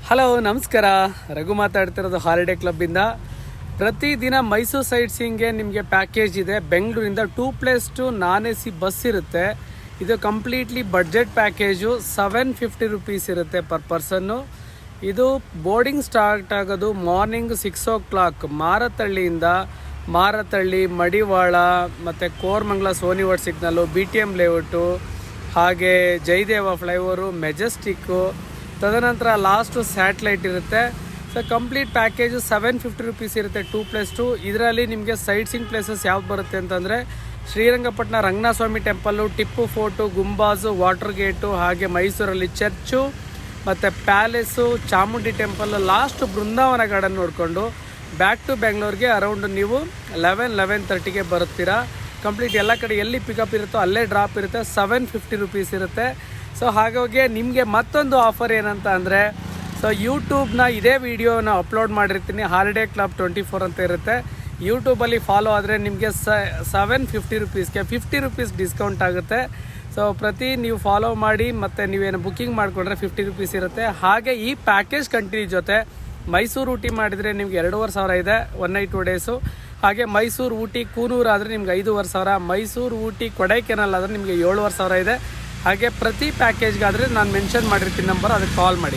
Hello ನಮಸ್ಕಾರ. ರಘು ಮಾತಾಡ್ತಿರೋದು holiday ಕ್ಲಬ್ಬಿಂದ. ಪ್ರತಿದಿನ ಮೈಸೂರು ಸೈಟ್ ಸೀಯಿಂಗ್ಗೆ ನಿಮಗೆ ಪ್ಯಾಕೇಜ್ ಇದೆ. ಬೆಂಗಳೂರಿಂದ 2+2 ನಾನ್ AC ಬಸ್ ಇರುತ್ತೆ. ಇದು ಕಂಪ್ಲೀಟ್ಲಿ ಬಡ್ಜೆಟ್ ಪ್ಯಾಕೇಜು. 750 ರುಪೀಸ್ ಇರುತ್ತೆ ಪರ್ ಪರ್ಸನ್ನು. ಇದು ಬೋರ್ಡಿಂಗ್ ಸ್ಟಾರ್ಟ್ ಆಗೋದು ಮಾರ್ನಿಂಗ್ 6 o'clock ಮಾರತಳ್ಳಿಯಿಂದ. ಮಾರತಳ್ಳಿ, ಮಡಿವಾಳ ಮತ್ತು ಕೋರಮಂಗಲ, ಸೋನಿವಾಡ್ ಸಿಗ್ನಲ್ಲು, BTM ಲೇಔಟು, ಹಾಗೆ ಜಯದೇವ ಫ್ಲೈಓವರು, ಮೆಜೆಸ್ಟಿಕ್ಕು, ತದನಂತರ ಲಾಸ್ಟು ಸ್ಯಾಟ್ಲೈಟ್ ಇರುತ್ತೆ. ಸೊ ಕಂಪ್ಲೀಟ್ ಪ್ಯಾಕೇಜು 750 ರುಪೀಸ್ ಇರುತ್ತೆ 2+2. ಇದರಲ್ಲಿ ನಿಮಗೆ ಸೈಟ್ ಸೀಯಿಂಗ್ ಪ್ಲೇಸಸ್ ಯಾವ್ದು ಬರುತ್ತೆ ಅಂತಂದರೆ Srirangapatna Ranganatha Swamy temple, Tipu fort, Gumbaz, water gate, ಹಾಗೆ ಮೈಸೂರಲ್ಲಿ ಚರ್ಚು ಮತ್ತು palace, Chamundi temple, last Brindavan garden ನೋಡಿಕೊಂಡು ಬ್ಯಾಕ್ ಟು ಬೆಂಗಳೂರಿಗೆ ಅರೌಂಡ್ ನೀವು 11-11:30ಗೆ ಬರುತ್ತೀರಾ. ಕಂಪ್ಲೀಟ್ ಎಲ್ಲ ಕಡೆ ಎಲ್ಲಿ ಪಿಕಪ್ ಇರುತ್ತೋ ಅಲ್ಲೇ ಡ್ರಾಪ್ ಇರುತ್ತೆ. 750 ರುಪೀಸ್ ಇರುತ್ತೆ. ಸೊ ಹಾಗಾಗಿ ನಿಮಗೆ ಮತ್ತೊಂದು ಆಫರ್ ಏನಂತ ಅಂದರೆ, ಸೊ ಯೂಟ್ಯೂಬ್ನ ಇದೇ ವಿಡಿಯೋನ ಅಪ್ಲೋಡ್ ಮಾಡಿರ್ತೀನಿ. ಹಾಲಿಡೇ ಕ್ಲಬ್ 24 ಅಂತ ಇರುತ್ತೆ. ಯೂಟ್ಯೂಬಲ್ಲಿ ಫಾಲೋ ಆದರೆ ನಿಮಗೆ 750 ರುಪೀಸ್ಗೆ 50 ರುಪೀಸ್ ಡಿಸ್ಕೌಂಟ್ ಆಗುತ್ತೆ. ಸೊ ನೀವು ಫಾಲೋ ಮಾಡಿ ಮತ್ತು ನೀವೇನು ಬುಕ್ಕಿಂಗ್ ಮಾಡಿಕೊಂಡ್ರೆ 50 ರುಪೀಸ್ ಇರುತ್ತೆ. ಹಾಗೆ ಈ ಪ್ಯಾಕೇಜ್ ಕಂಟಿನ್ಯೂ ಜೊತೆ ಮೈಸೂರು ಊಟಿ ಮಾಡಿದರೆ ನಿಮ್ಗೆ 2,500 ಇದೆ 1 night 2 days. ಹಾಗೆ ಮೈಸೂರು ಊಟಿ ಕೂನೂರು ಆದರೆ ನಿಮ್ಗೆ 5,500. ಮೈಸೂರು ಊಟಿ ಕೊಡೈಕೆನಾಲ್ ಆದರೆ ನಿಮಗೆ 7,500 ಇದೆ. ಹಾಗೆ ಪ್ರತಿ ಪ್ಯಾಕೇಜ್ಗಾದರೆ ನಾನು ಮೆನ್ಷನ್ ಮಾಡಿರ್ತೀನಿ ನಂಬರ್, ಅದಕ್ಕೆ ಕಾಲ್ ಮಾಡಿ.